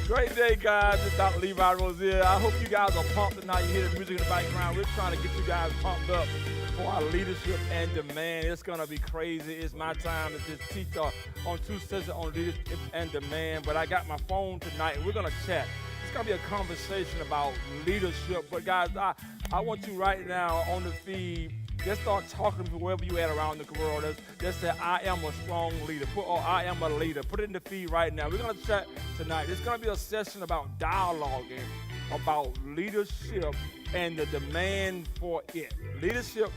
Great day, guys. It's Dr. Levi Rozier. I hope you guys are pumped tonight. You hear the music in the background. We're trying to get you guys pumped up for our leadership and demand. It's going to be crazy. It's my time to just teach on two sessions on leadership and demand. But I got my phone tonight, and we're going to chat. It's going to be a conversation about leadership. But, guys, I want you right now on the feed, just start talking to wherever you at around the world. Just say, I am a strong leader. Or I am a leader. Put it in the feed right now. We're going to chat tonight. It's going to be a session about dialoguing about leadership and the demand for it. Leadership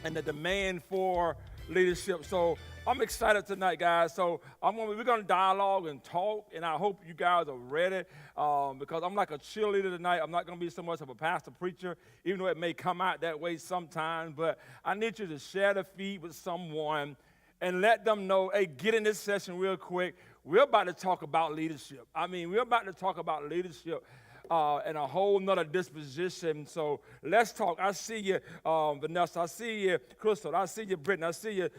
and the demand for leadership. So I'm excited tonight, guys. So we're going to dialogue and talk, and I hope you guys are ready because I'm like a cheerleader tonight. I'm not going to be so much of a pastor preacher, even though it may come out that way sometimes. But I need you to share the feed with someone and let them know, hey, get in this session real quick. We're about to talk about leadership. We're about to talk about leadership and a whole nother disposition. So let's talk. I see you, Vanessa. I see you, Crystal. I see you, Brittany. I see you,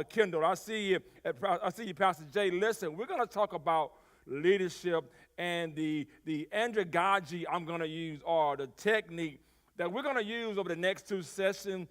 Kendall. I see you, Pastor Jay. Listen, we're going to talk about leadership and the andragogy I'm going to use, or the technique that we're going to use over the next two sessions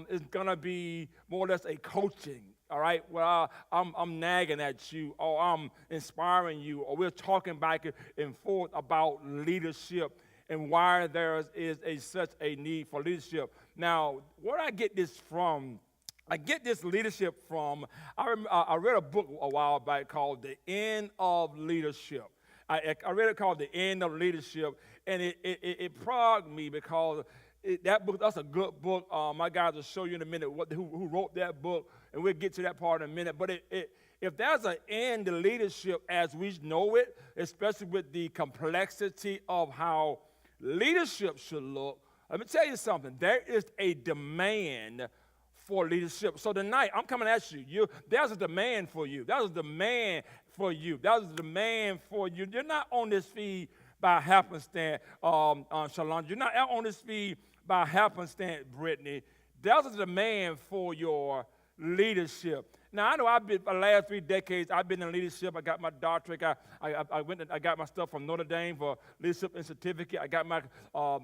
is going to be more or less a coaching. All right, well, I'm nagging at you, or I'm inspiring you, or we're talking back and forth about leadership and why there is such a need for leadership. Now, where I get this from, I get this leadership from, I read a book a while back called The End of Leadership. I read it called The End of Leadership, and it progged me because that book, that's a good book. My guys will show you in a minute who wrote that book, and we'll get to that part in a minute. But if there's an end to leadership as we know it, especially with the complexity of how leadership should look, let me tell you something. There is a demand for leadership. So tonight, I'm coming at you. There's a demand for you. There's a demand for you. There's a demand for you. You're not on this feed by happenstance, Shalon. You're not on this feed by happenstance, Brittany. There's a demand for your leadership. Now, I know I've been, for the last 3 decades, I've been in leadership. I got my doctorate. I got my stuff from Notre Dame for leadership and certificate. I got my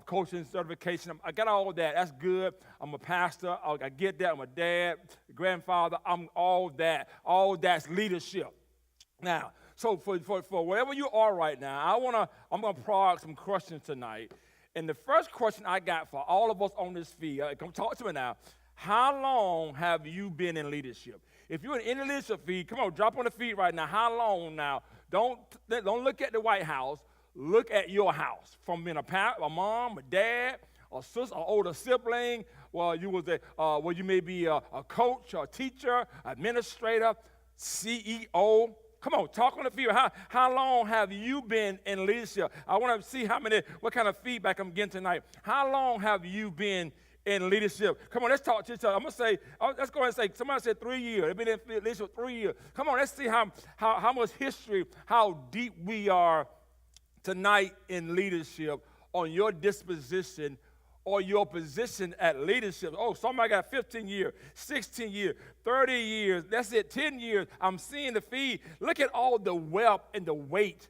coaching certification. I got all that. That's good. I'm a pastor. I get that. I'm a dad, grandfather. I'm all that. All that's leadership. Now, so for wherever you are right now, I'm gonna prod some questions tonight. And the first question I got for all of us on this feed, come talk to me now. How long have you been in leadership? If you're in the leadership feed, come on, drop on the feed right now. How long now? Don't look at the White House. Look at your house. From being a mom, a dad, a sister, an older sibling. Well, you may be a coach, a teacher, administrator, CEO. Come on, talk on the field. How long have you been in leadership? I want to see what kind of feedback I'm getting tonight. How long have you been in leadership? Come on, let's talk to each other. I'm going to say, let's go ahead and say, somebody said 3 years. They've been in leadership 3 years. Come on, let's see how much history, how deep we are tonight in leadership on your disposition or your position at leadership. Oh, somebody got 15 years, 16 years, 30 years. That's it, 10 years. I'm seeing the feed. Look at all the wealth and the weight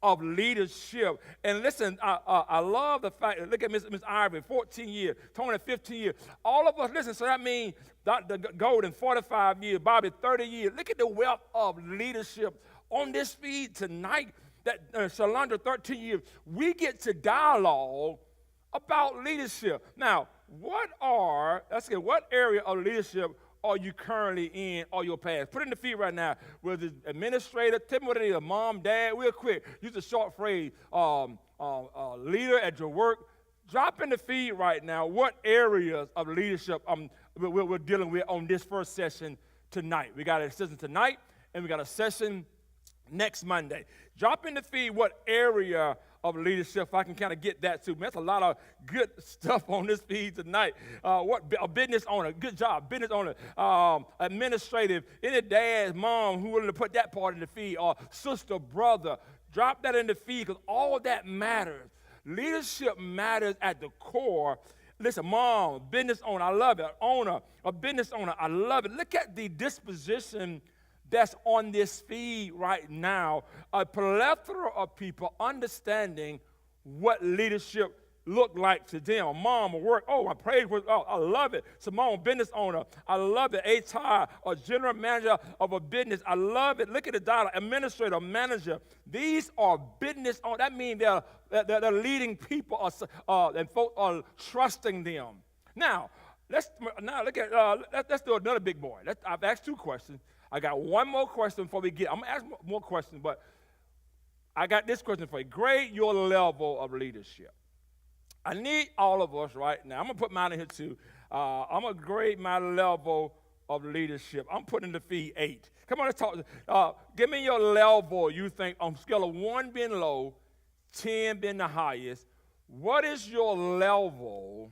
of leadership. And listen, I love the fact that, look at Miss Ivory, 14 years, Tony, 15 years. All of us, listen, so that means Dr. Golden, 45 years, Bobby, 30 years. Look at the wealth of leadership on this feed tonight. That Shalandra, 13 years. We get to dialogue about leadership. Now, what area of leadership are you currently in or your past? Put it in the feed right now. Whether it's administrator, tell me what it is, mom, dad, real quick. Use a short phrase, leader at your work. Drop in the feed right now what areas of leadership we're dealing with on this first session tonight. We got a session tonight, and we got a session next Monday. Drop in the feed what area of leadership, if I can kind of get that too. Man, that's a lot of good stuff on this feed tonight. A business owner, good job, business owner, administrative, any dad's mom who willing to put that part in the feed, or sister, brother, drop that in the feed because all that matters. Leadership matters at the core. Listen, mom, business owner, I love it. Owner, a business owner, I love it. Look at the disposition that's on this feed right now, a plethora of people understanding what leadership look like to them. Mom will work. Oh, I prayed with. Oh, I love it. Simone, business owner. I love it. HR, a general manager of a business. I love it. Look at the dollar. Administrator, manager. These are business owners. That means they're leading people, and folks are trusting them. Now let's do another big boy. I've asked 2 questions. I got one more question before we get. I'm gonna ask more questions, but I got this question for you. Grade your level of leadership. I need all of us right now. I'm going to put mine in here too. I'm going to grade my level of leadership. I'm putting the feed 8. Come on, let's talk. Give me your level you think on a scale of 1 being low, 10 being the highest. What is your level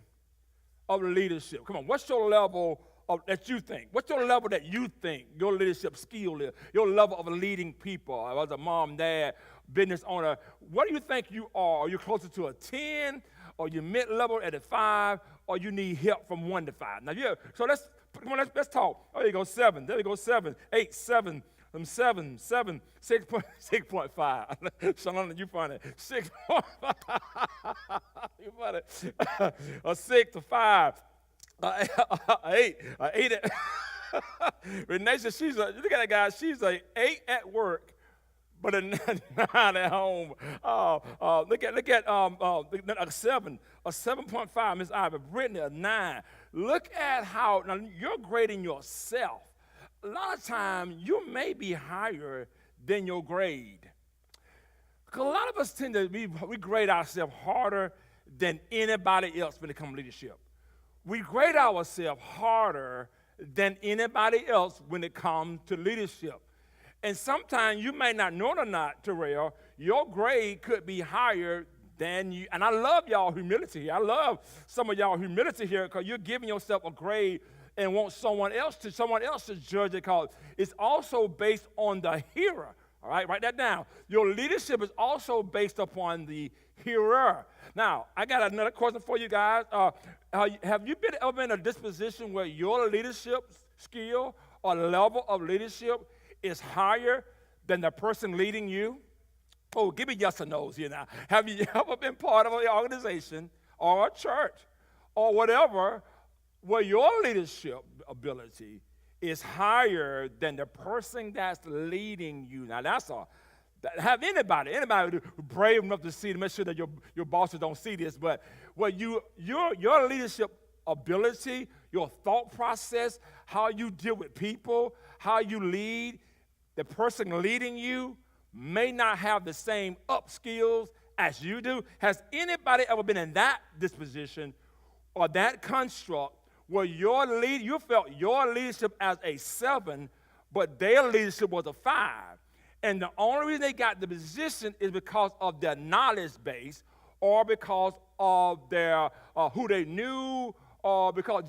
of leadership? Come on, what's your level that you think? What's your level that you think your leadership skill is? Your level of leading people as a mom, dad, business owner. What do you think you are? Are you closer to a 10? Or you mid-level at a 5, or you need help from 1 to 5. Now, yeah, so let's talk. Oh, there you go, 7. There you go, 7, 8, 7, 7, 7, 6.5. Shalana, you funny. 6.5. You funny. A 6 to 5. 8. 8. Renee says look at that guy. She's a 8 at work, but a 9 at home. Look at a 7, a 7.5. Miss Ivy, Brittany, a 9. Look at how now you're grading yourself. A lot of times you may be higher than your grade. Because a lot of us tend to we grade ourselves harder than anybody else when it comes to leadership. We grade ourselves harder than anybody else when it comes to leadership. And sometimes you may not know it or not, Terrell, your grade could be higher than you. And I love y'all humility here. I love some of y'all humility here because you're giving yourself a grade and want someone else to judge it because it's also based on the hearer. All right, write that down. Your leadership is also based upon the hearer. Now, I got another question for you guys. Have you ever been in a disposition where your leadership skill or level of leadership is higher than the person leading you? Oh, give me yes or no's here now. Have you ever been part of an organization or a church or whatever where your leadership ability is higher than the person that's leading you? Now, have anybody brave enough to see to make sure that your bosses don't see this, but where your leadership ability, your thought process, how you deal with people, how you lead, the person leading you may not have the same up skills as you do. Has anybody ever been in that disposition or that construct where you felt your leadership as a 7, but their leadership was a 5? And the only reason they got the position is because of their knowledge base or because of their who they knew, or because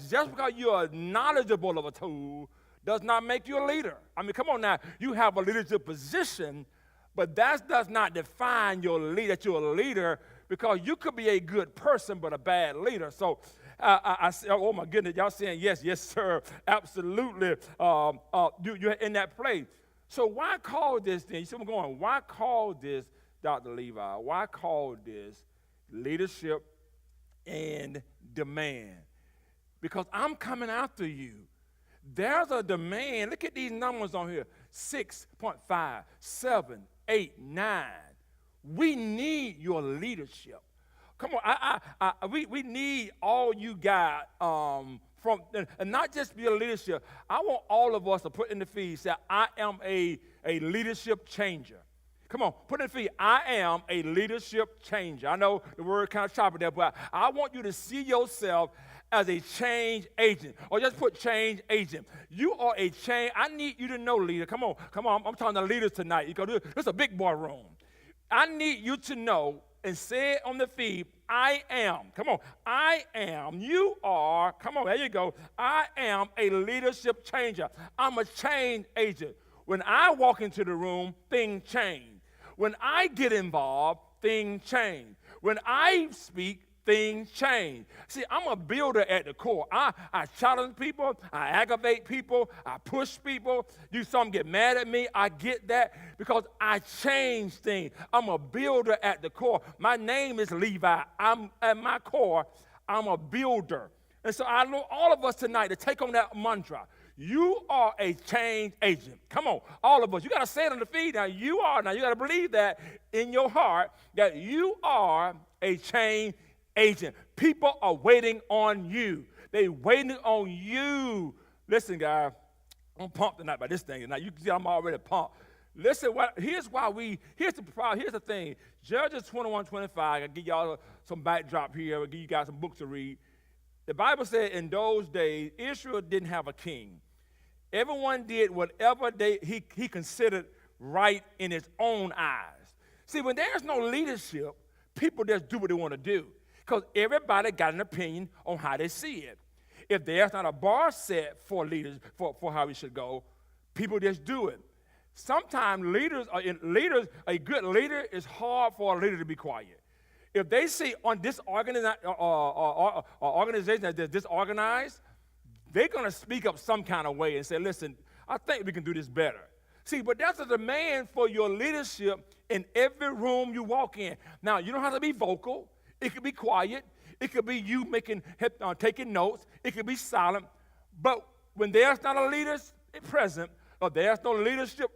you're knowledgeable of a tool does not make you a leader. I mean, come on now. You have a leadership position, but that does not define that you're a leader, because you could be a good person but a bad leader. So I say, oh my goodness, y'all saying yes, sir, absolutely. You're in that place. So why call this then? You see where I'm going? Why call this, Dr. Levi? Why call this leadership and demand? Because I'm coming after you. There's a demand. Look at these numbers on here. 6.5, 7, 8, 9. We need your leadership. Come on, we need all you got and not just be a leadership. I want all of us to put in the feed, say, I am a leadership changer. Come on, put in the feed, I am a leadership changer. I know the word kind of choppy there, but I want you to see yourself as a change agent, or just put change agent. You are a change. I need you to know, leader. Come on. I'm talking to leaders tonight. This is a big boy room. I need you to know and say it on the feed, I am. Come on, I am. You are. Come on, there you go. I am a leadership changer. I'm a change agent. When I walk into the room, things change. When I get involved, things change. When I speak, things change. See, I'm a builder at the core. I challenge people. I aggravate people. I push people. Some get mad at me. I get that because I change things. I'm a builder at the core. My name is Levi. I'm at my core, I'm a builder. And so I want all of us tonight to take on that mantra. You are a change agent. Come on, all of us. You got to say it on the feed. Now, you got to believe that in your heart that you are a change agent. People are waiting on you. They're waiting on you. Listen, guys, I'm pumped tonight by this thing. Now, you can see I'm already pumped. Listen, here's the thing. Judges 21:25, I'll give y'all some backdrop here. I'll give you guys some books to read. The Bible said in those days, Israel didn't have a king. Everyone did whatever he considered right in his own eyes. See, when there's no leadership, people just do what they want to do because everybody got an opinion on how they see it. If there's not a bar set for leaders, for how we should go, people just do it. Sometimes a good leader, is hard for a leader to be quiet. If they see on this organization that they're disorganized, they're going to speak up some kind of way and say, listen, I think we can do this better. See, but that's a demand for your leadership in every room you walk in. Now, you don't have to be vocal. It could be quiet. It could be you taking notes. It could be silent. But when there's not a leader present, or there's no leadership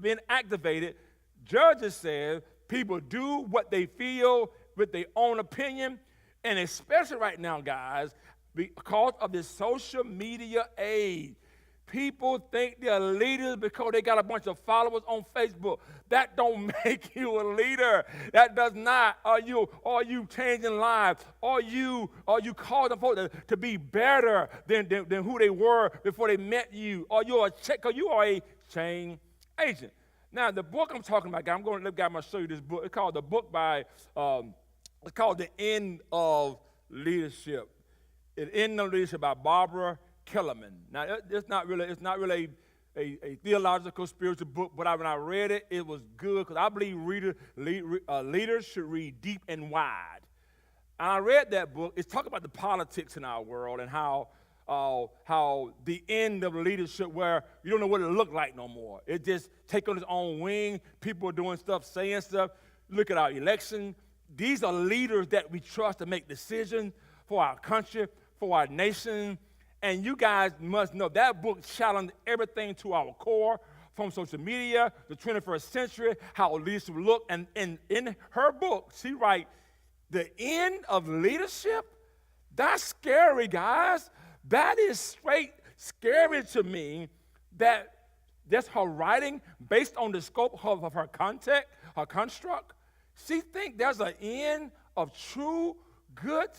being activated, Judges says people do what they feel with their own opinion, and especially right now, guys, because of this social media age, people think they're leaders because they got a bunch of followers on Facebook. That don't make you a leader. That does not. Are you changing lives? Are you causing folks to be better than who they were before they met you? You are a change agent. Now, the book I'm talking about, I'm going to show you this book. It's called it's called The End of Leadership. The End of Leadership by Barbara Kellerman. Now, it's not really a theological, spiritual book, but when I read it, it was good because I believe leaders should read deep and wide. And I read that book. It's talking about the politics in our world and how the end of leadership where you don't know what it look like no more. It just take on its own wing. People are doing stuff, saying stuff. Look at our election. These are leaders that we trust to make decisions for our country, for our nation. And you guys must know that book challenged everything to our core, from social media, the 21st century, how leadership look. And in her book, she writes, the end of leadership? That's scary, guys. That is straight scary to me. That's her writing based on the scope of her context, her construct. She thinks there's an end of true good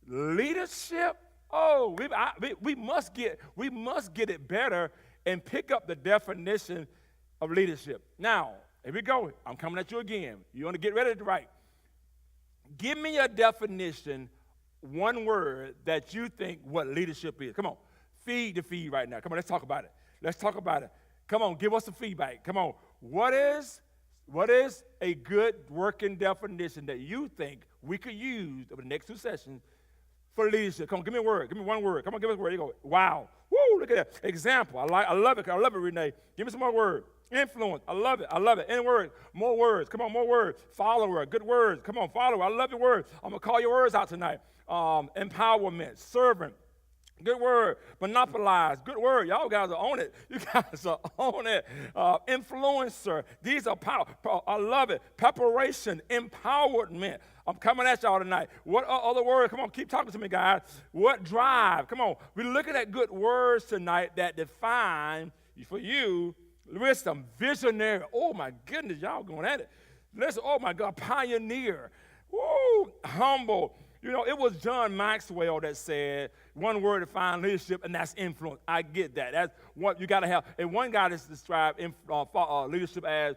leadership. Oh, we must get it better and pick up the definition of leadership. Now, here we go. I'm coming at you again. You want to get ready to write. Give me a definition, one word that you think what leadership is. Come on, feed the feed right now. Come on, let's talk about it. Come on, give us some feedback. Come on, what is a good working definition that you think we could use over the next two sessions for leadership? Come on, give me a word. Give me one word. Come on, give us a word. You go, wow. Woo, look at that. Example. I love it. I love it, Renee. Give me some more words. Influence. I love it. Any words. More words. Come on, more words. Follower. Good words. Come on, follower. I love your words. I'm going to call your words out tonight. Empowerment. Servant. Good word. Monopolize. Good word. Y'all guys are on it. You guys are on it. Influencer. These are power. I love it. Preparation. Empowerment. I'm coming at y'all tonight. What other words? Come on, keep talking to me, guys. What drive? Come on. We're looking at good words tonight that define for you wisdom, visionary. Oh, my goodness, y'all going at it. Listen, oh, my God, pioneer. Woo, humble. You know, it was John Maxwell that said one word to define leadership, and that's influence. I get that. That's what you got to have. And one guy that's described leadership as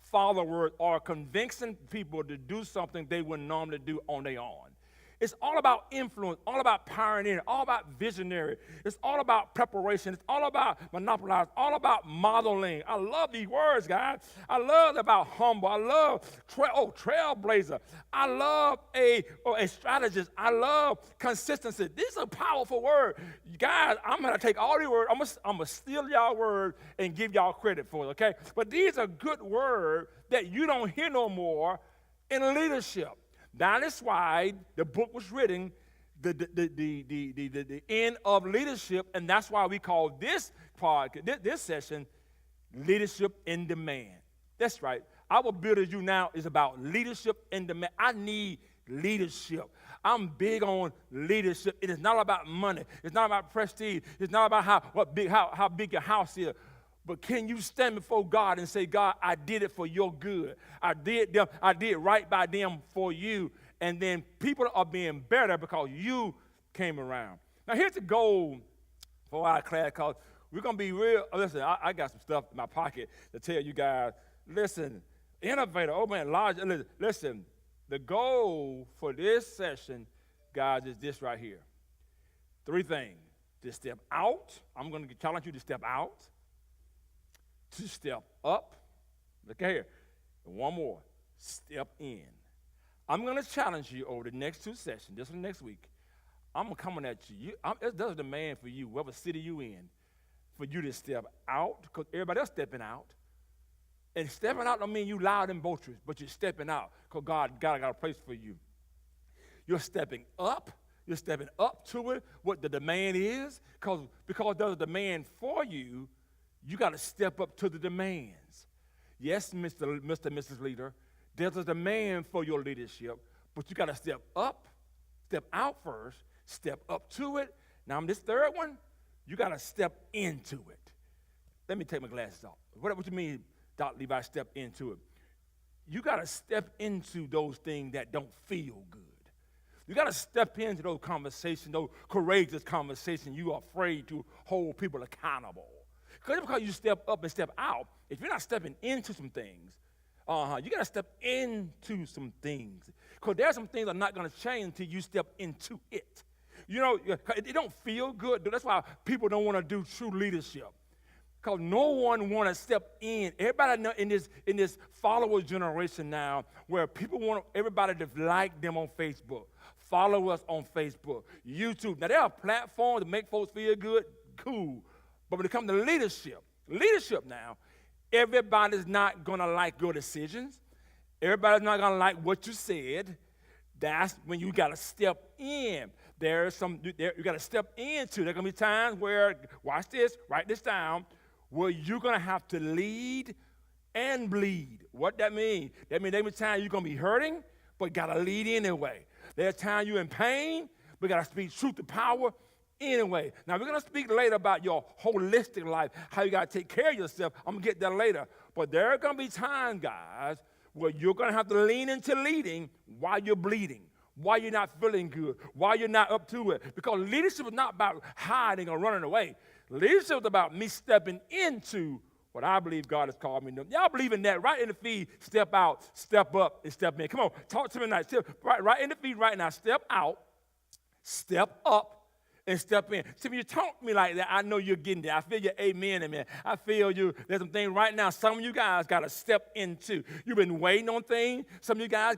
followers or convincing people to do something they wouldn't normally do on their own. It's all about influence, all about pioneering, all about visionary. It's all about preparation. It's all about monopolize, all about modeling. I love these words, guys. I love about humble. I love trailblazer. I love a strategist. I love consistency. These are powerful words. Guys, I'm going to take all these words. I'm going to steal y'all words and give y'all credit for it, okay? But these are good words that you don't hear no more in leadership. That is why the book was written, the end of leadership, and that's why we call this part, this session, Leadership in Demand. That's right. Our Build As You Now is about leadership in demand. I need leadership. I'm big on leadership. It is not about money. It's not about prestige. It's not about how big your house is. But can you stand before God and say, God, I did it for your good. I did right by them for you. And then people are being better because you came around. Now, here's the goal for our class, because we're going to be real. Listen, I got some stuff in my pocket to tell you guys. Listen, innovator, oh man, large. Listen, the goal for this session, guys, is this right here. 3 things. To step out. I'm going to challenge you to step out. To step up. Look at here. And one more. Step in. I'm going to challenge you over the next 2 sessions, just for the next week. I'm coming at you. There's a demand for you, whatever city you in, for you to step out, because everybody else stepping out. And stepping out don't mean you loud and boisterous, but you're stepping out because God got a place for you. You're stepping up. You're stepping up to it, what the demand is, because there's a demand for you. You got to step up to the demands. Yes, Mr. and Mrs. Leader, there's a demand for your leadership, but you got to step up, step out first, step up to it. Now, this third one, you got to step into it. Let me take my glasses off. What you mean, Dr. Levi, step into it? You got to step into those things that don't feel good. You got to step into those conversations, those courageous conversations you are afraid to hold people accountable. Because you step up and step out, if you're not stepping into some things, you got to step into some things. Because there's some things that are not going to change until you step into it. You know, it don't feel good. That's why people don't want to do true leadership. Because no one want to step in. Everybody know in this follower generation now, where people want everybody to like them on Facebook, follow us on Facebook, YouTube. Now, there are platforms to make folks feel good, cool. But when it comes to leadership now, everybody's not going to like your decisions. Everybody's not going to like what you said. That's when you got to step in. You got to step into. There are going to be times where, watch this, write this down, where you're going to have to lead and bleed. What that mean? That means every time you're going to be hurting, but got to lead anyway. There's times you're in pain, but got to speak truth to power anyway. Now, we're going to speak later about your holistic life, how you got to take care of yourself. I'm going to get that later. But there are going to be times, guys, where you're going to have to lean into leading while you're bleeding, while you're not feeling good, while you're not up to it. Because leadership is not about hiding or running away. Leadership is about me stepping into what I believe God has called me to. Y'all believe in that? Right in the feed, step out, step up, and step in. Come on, talk to me tonight. Right in the feed right now, step out, step up, and step in. See, when you talk to me like that, I know you're getting there. I feel your amen, amen. I feel you. There's some things right now some of you guys got to step into. You've been waiting on things. Some of you guys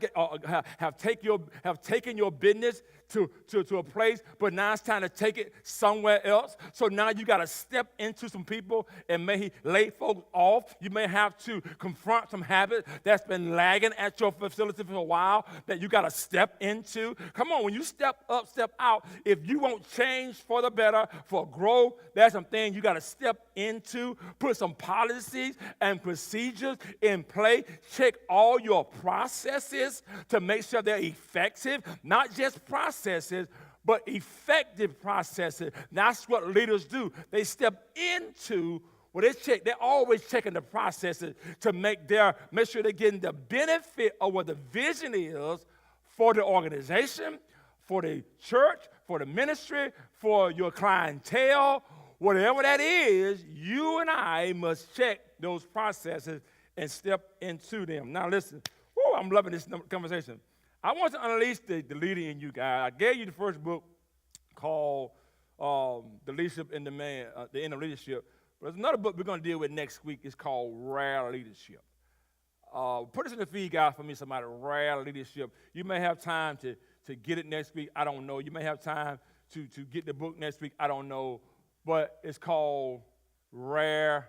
have taken your business to a place, but now it's time to take it somewhere else. So now you got to step into some people and may lay folks off. You may have to confront some habits that's been lagging at your facility for a while that you got to step into. Come on, when you step up, step out, if you won't change for the better, for growth, there's some things you got to step into, put some policies and procedures in place, check all your processes to make sure they're effective, not just processes, but effective processes. That's what leaders do. They step into what they check. They're always checking the processes to make sure they're getting the benefit of what the vision is for the organization, for the church, for the ministry, for your clientele, whatever that is. You and I must check those processes and step into them. Now listen, I'm loving this conversation. I want to unleash the leader in you guys. I gave you the first book called The Leadership in the Man, The End of Leadership. But there's another book we're going to deal with next week. It's called Rare Leadership. Put this in the feed, guys, for me, somebody, Rare Leadership. You may have time to get it next week. I don't know. You may have time to get the book next week. I don't know. But it's called Rare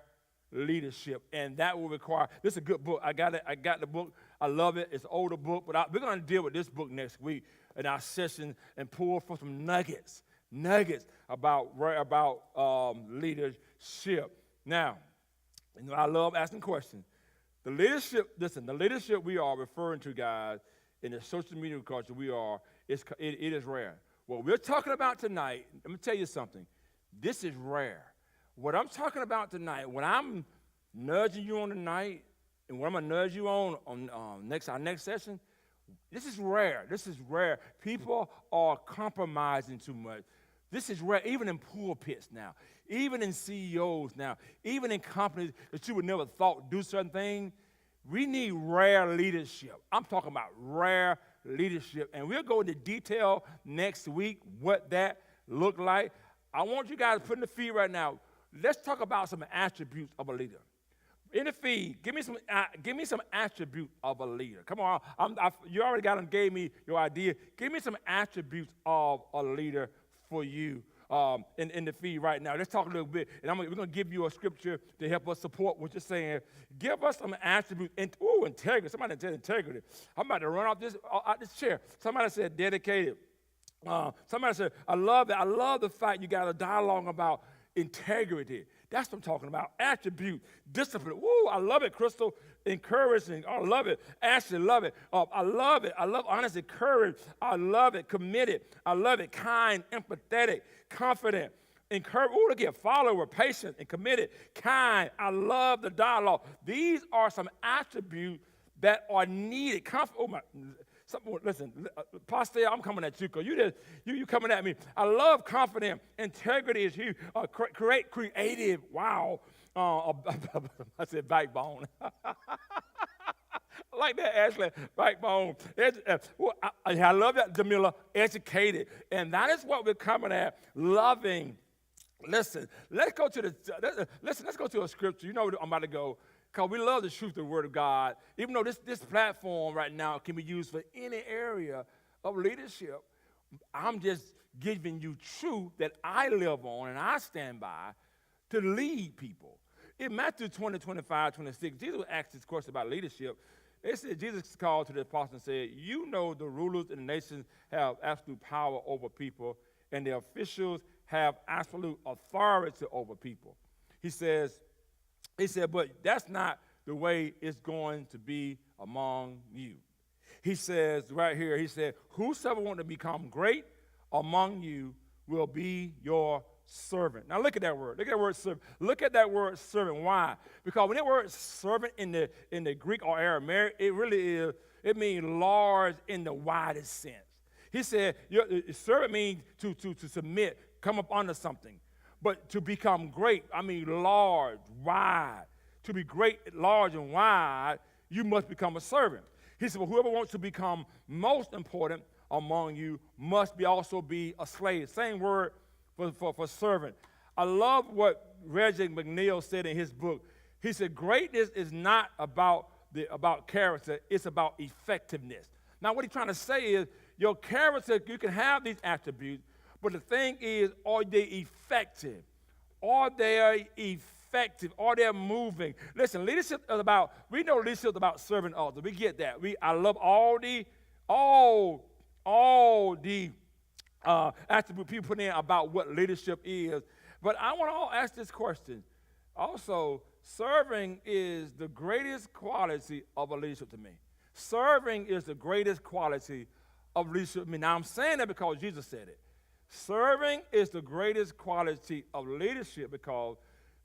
Leadership. And that will require, this is a good book. I got it. I got the book. I love it. It's an older book. But we're going to deal with this book next week in our session and pull from some nuggets about leadership. Now, I love asking questions. The leadership we are referring to, guys, in the social media culture it is rare. What we're talking about tonight, let me tell you something. This is rare. What I'm talking about tonight, what I'm nudging you on tonight, and what I'm going to nudge you on our next session, this is rare. This is rare. People are compromising too much. This is rare, even in pulpits now, even in CEOs now, even in companies that you would never thought do certain things. We need rare leadership. I'm talking about rare leadership. And we'll go into detail next week what that looked like. I want you guys to put in the feed right now. Let's talk about some attributes of a leader. In the feed, give me some attributes of a leader. Come on, you already gave me your idea. Give me some attributes of a leader for you in the feed right now. Let's talk a little bit, and we're going to give you a scripture to help us support what you're saying. Give us some attributes. Integrity. Somebody said integrity. I'm about to run out this chair. Somebody said dedicated. Somebody said, I love it. I love the fact you got a dialogue about integrity. That's what I'm talking about. Attribute, discipline. Woo, I love it, Crystal. Encouraging. I love it. Ashley, love it. I love it. I love honesty, courage. I love it. Committed. I love it. Kind, empathetic, confident. Encourage. Ooh, look at follower, patient, and committed. Kind. I love the dialogue. These are some attributes that are needed. Listen, Pastor, I'm coming at you because you coming at me. I love confidence. Integrity is huge. Creative. Wow. I said backbone. I like that, Ashley. Backbone. I love that, Jamila. Educated. And that is what we're coming at. Loving. Listen, let's go to a scripture. You know where I'm about to go. Because we love the truth of the Word of God. Even though this platform right now can be used for any area of leadership, I'm just giving you truth that I live on and I stand by to lead people. In Matthew 20, 25, 26, Jesus asked this question about leadership. They said, Jesus called to the apostles and said, you know the rulers in the nations have absolute power over people, and the officials have absolute authority over people. He said, but that's not the way it's going to be among you. He says right here, he said, whosoever want to become great among you will be your servant. Now look at that word. Look at that word servant. Look at that word servant. Why? Because when that word servant in the Greek or Aramaic, it means large in the widest sense. He said, servant means to submit, come up under something. But to become great, I mean large, wide. To be great, large, and wide, you must become a servant. He said, well, whoever wants to become most important among you must also be a slave. Same word for servant. I love what Reggie McNeil said in his book. He said, greatness is not about character, it's about effectiveness. Now, what he's trying to say is, your character, you can have these attributes, but the thing is, are they effective? Are they effective? Are they moving? Listen, leadership is we know leadership is about serving others. We get that. I love all the attributes people put in about what leadership is. But I want to ask this question. Also, serving is the greatest quality of a leadership to me. Serving is the greatest quality of leadership to me. Now, I'm saying that because Jesus said it. Serving is the greatest quality of leadership because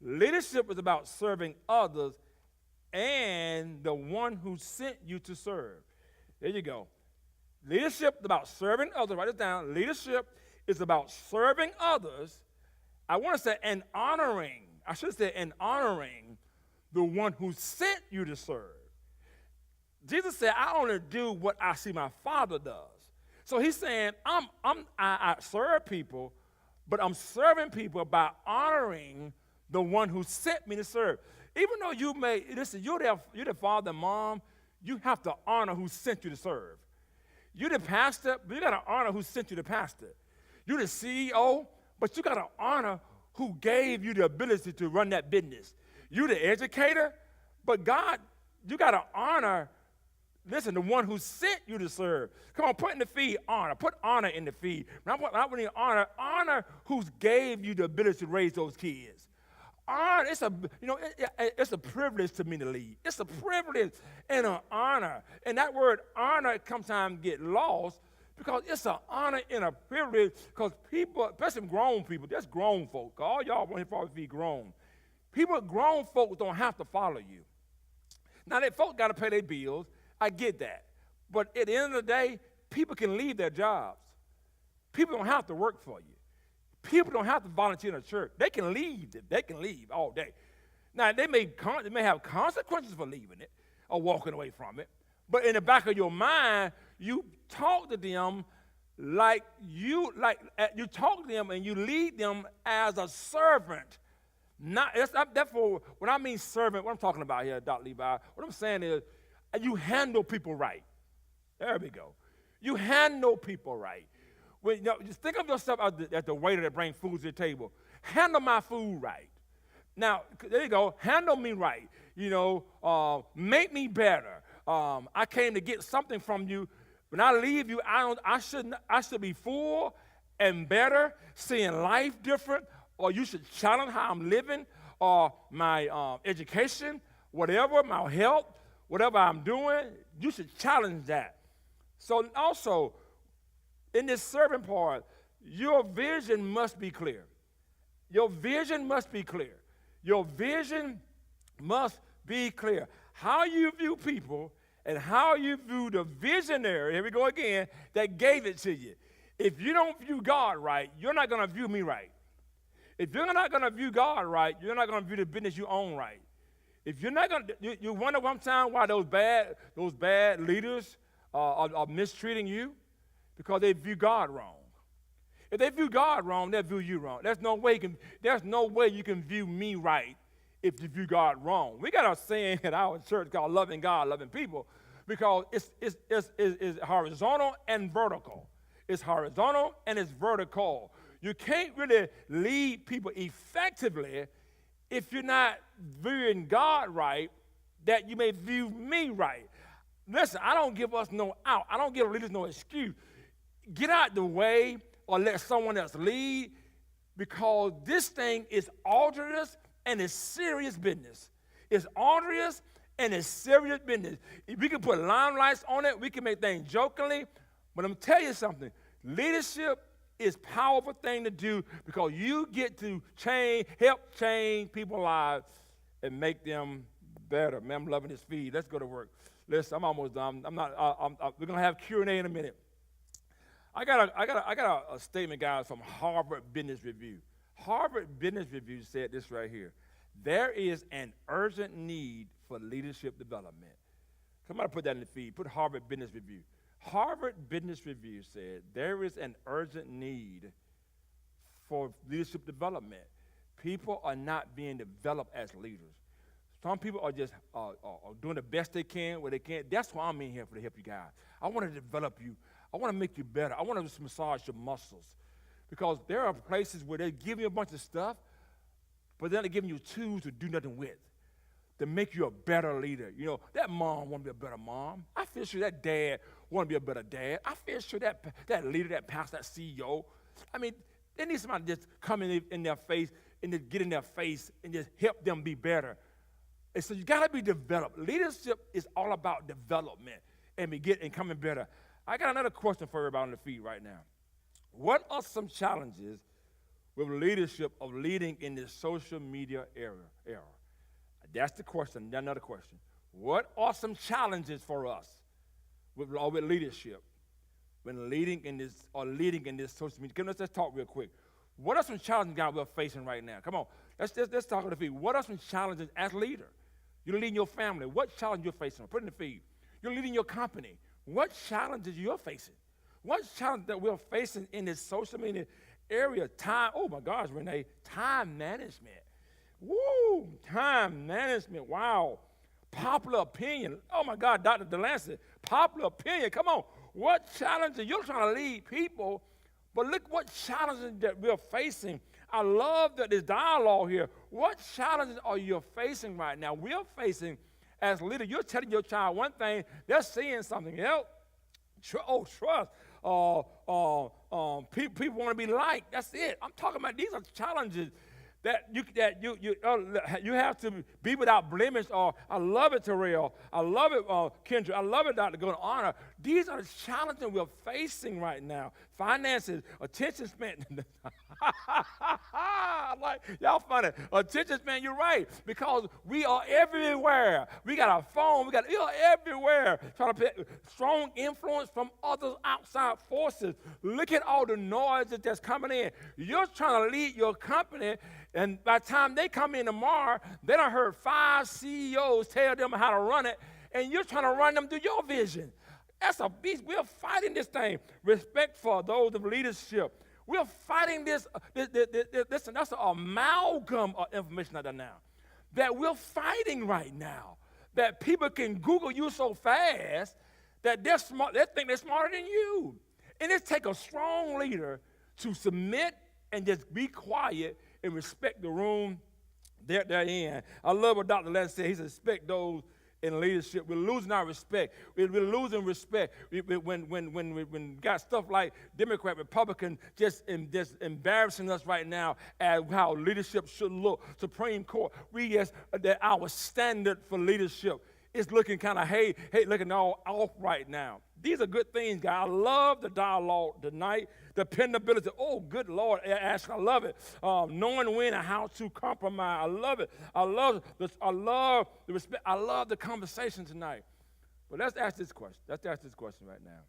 leadership is about serving others and the one who sent you to serve. There you go. Leadership is about serving others. Write it down. Leadership is about serving others. I want to say and honoring. I should say and honoring the one who sent you to serve. Jesus said, I only do what I see my Father does. So he's saying, I serve people, but I'm serving people by honoring the one who sent me to serve. Even though you're the father and mom, you have to honor who sent you to serve. You're the pastor, but you got to honor who sent you the pastor. You're the CEO, but you got to honor who gave you the ability to run that business. You're the educator, but God, you got to honor, listen, the one who sent you to serve. Come on, put in the feed honor. Put honor in the feed. Not when you honor who gave you the ability to raise those kids. Honor, it's a privilege to me to lead. It's a privilege and an honor. And that word honor sometimes get lost because it's an honor and a privilege because people, especially grown people, that's grown folk. All y'all want to probably be grown. Grown folks don't have to follow you. Now, they folks got to pay their bills. I get that. But at the end of the day, people can leave their jobs. People don't have to work for you. People don't have to volunteer in a church. They can leave. They can leave all day. Now, they may have consequences for leaving it or walking away from it. But in the back of your mind, you talk to them you talk to them and you lead them as a servant. Therefore, when I mean servant, what I'm talking about here, Dr. Levi, what I'm saying is you handle people right. There we go. You handle people right. Just think of yourself as the waiter that brings food to the table. Handle my food right. Now, there you go. Handle me right. Make me better. I came to get something from you. When I leave you, I should be full and better, seeing life different, or you should challenge how I'm living, or my education, whatever, my health, whatever I'm doing, you should challenge that. So also, in this serving part, your vision must be clear. Your vision must be clear. Your vision must be clear. How you view people and how you view the visionary, here we go again, that gave it to you. If you don't view God right, you're not going to view me right. If you're not going to view God right, you're not going to view the business you own right. If you're not going to, you wonder one time why those bad leaders are mistreating you? Because they view God wrong. If they view God wrong, they'll view you wrong. There's no way you can view me right if you view God wrong. We got a saying at our church called loving God, loving people, because it's horizontal and vertical. It's horizontal and it's vertical. You can't really lead people effectively if you're not viewing God right, that you may view me right. Listen, I don't give us no out. I don't give leaders no excuse. Get out the way or let someone else lead, because this thing is arduous and it's serious business. It's arduous and it's serious business. If we can put limelights on it, we can make things jokingly, but I'm telling you something. Leadership is a powerful thing to do because you get to help change people's lives and make them better. Man, I'm loving this feed. Let's go to work. Listen, I'm almost done. We're gonna have Q&A in a minute. I got a statement, guys, from Harvard Business Review. Harvard Business Review said this right here. There is an urgent need for leadership development. Somebody put that in the feed. Put Harvard Business Review. Harvard Business Review said there is an urgent need for leadership development. People are not being developed as leaders. Some people are just are doing the best they can where they can. That's why I'm in here, to help you guys. I want to develop you. I want to make you better. I want to just massage your muscles. Because there are places where they give you a bunch of stuff, but then they're giving you tools to do nothing with, to make you a better leader. That mom want to be a better mom. I feel sure that dad want to be a better dad. I feel sure that leader, that pastor, that CEO, they need somebody to just come in their face and just get in their face and just help them be better. And so you got to be developed. Leadership is all about development and coming better. I got another question for everybody on the feed right now. What are some challenges with leadership of leading in this social media era? That's the question. Another question. What are some challenges for us with leadership when leading in this social media? Let's talk real quick. What are some challenges, guys, we're facing right now? Come on, let's talk on the feed. What are some challenges as leader? You're leading your family. What challenge you're facing? Put it in the feed. You're leading your company. What challenges you're facing? What challenge that we're facing in this social media area? Time, oh my gosh, Renee, time management. Woo, time management, wow. Popular opinion, oh my God, Dr. Delancey, popular opinion, come on. What challenges, you're trying to lead people, but look what challenges that we're facing. I love that this dialogue here. What challenges are you facing right now? We're facing as leaders. You're telling your child one thing, they're seeing something else. Trust. People want to be liked. That's it. I'm talking about these are challenges that you have to be without blemish. Or I love it, Terrell. I love it, Kendra. I love it, Dr. Good Honor. These are the challenges we're facing right now. Finances, attention span. Like, y'all funny. Attention span, you're right. Because we are everywhere. We got our phone. We are everywhere. Trying to put strong influence from other outside forces. Look at all the noise that's coming in. You're trying to lead your company, and by the time they come in tomorrow, they done heard 5 CEOs tell them how to run it, and you're trying to run them through your vision. That's a beast. We're fighting this thing. Respect for those of leadership. We're fighting this. That's an amalgam of information out there now that we're fighting right now. That people can Google you so fast that they're smart. They think they're smarter than you. And it takes a strong leader to submit and just be quiet and respect the room they're in. I love what Dr. Lance said. He said, respect those in leadership. We're losing our respect. We're losing respect. When we got stuff like Democrat, Republican, just embarrassing us right now as how leadership should look. Supreme Court, that our standard for leadership is looking kind of, looking all off right now. These are good things, guys. I love the dialogue tonight. Dependability. Oh, good Lord, Ash, I love it. Knowing when and how to compromise. I love it. I love the respect. I love the conversation tonight. But let's ask this question. Let's ask this question right now.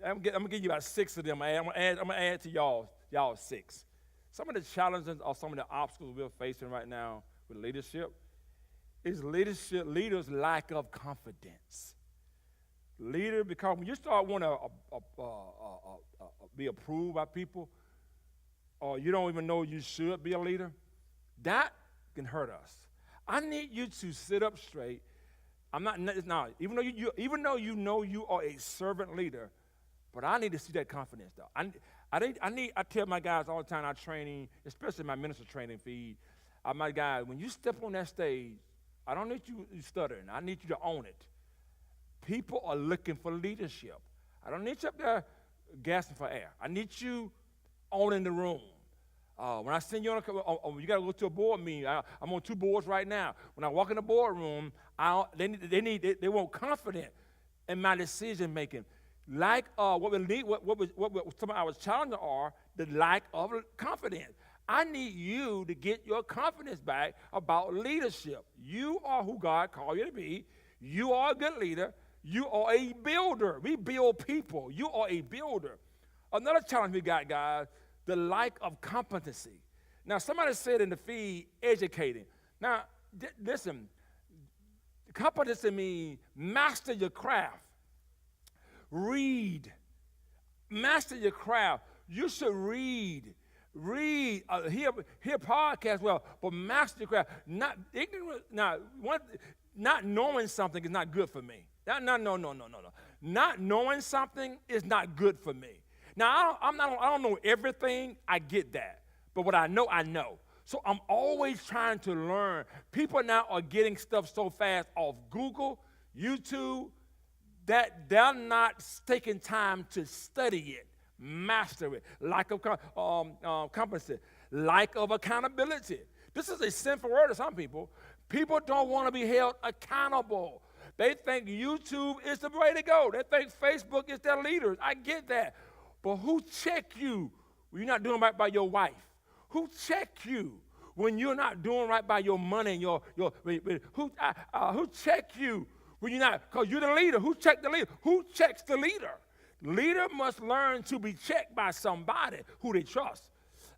I'm gonna give you about 6 of them. I'm gonna add to y'all 6. Some of the challenges or some of the obstacles we're facing right now with leadership is leaders' lack of confidence. Leader, because when you start wanting to be approved by people, or you don't even know you should be a leader, that can hurt us. I need you to sit up straight. Even though you know you are a servant leader, but I need to see that confidence though. I tell my guys all the time, our training, especially my minister training feed, my guys, when you step on that stage, I don't need you stuttering. I need you to own it. People are looking for leadership. I don't need you up there gasping for air. I need you owning the room. When I send you on, you got to go to a board meeting. I'm on 2 boards right now. When I walk in the boardroom, they want confidence in my decision making. Like what some of our challenges are, the lack of confidence. I need you to get your confidence back about leadership. You are who God called you to be. You are a good leader. You are a builder. We build people. You are a builder. Another challenge we got, guys, the lack of competency. Now, somebody said in the feed, educating. Now, listen, competency means master your craft. Read. Master your craft. You should read. Hear podcasts, but master your craft. Not knowing something is not good for me. No. Not knowing something is not good for me. Now, I don't know everything. I get that. But what I know, I know. So I'm always trying to learn. People now are getting stuff so fast off Google, YouTube, that they're not taking time to study it, master it. Lack of competency, lack of accountability. This is a sinful word to some people. People don't want to be held accountable. They think YouTube is the way to go. They think Facebook is their leaders. I get that. But who check you when you're not doing right by your wife? Who check you when you're not doing right by your money and who check you when you're not, because you're the leader. Who check the leader? Who checks the leader? Leader must learn to be checked by somebody who they trust.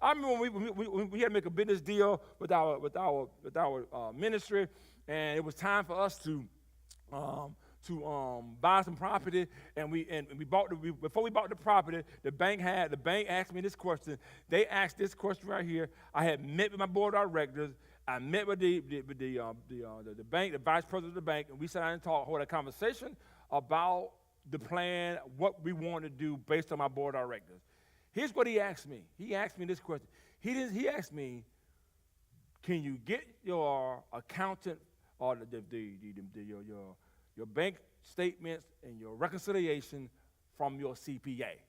I remember when we had to make a business deal with our ministry, and it was time for us to to buy some property, and we bought before we bought the property, the bank asked me this question. They asked this question right here. I had met with my board of directors. I met with the bank, the vice president of the bank, and we sat down and hold a conversation about the plan, what we want to do based on my board of directors. Here's what he asked me. He asked me this question. He asked me, can you get your accountant or your bank statements and your reconciliation from your CPA?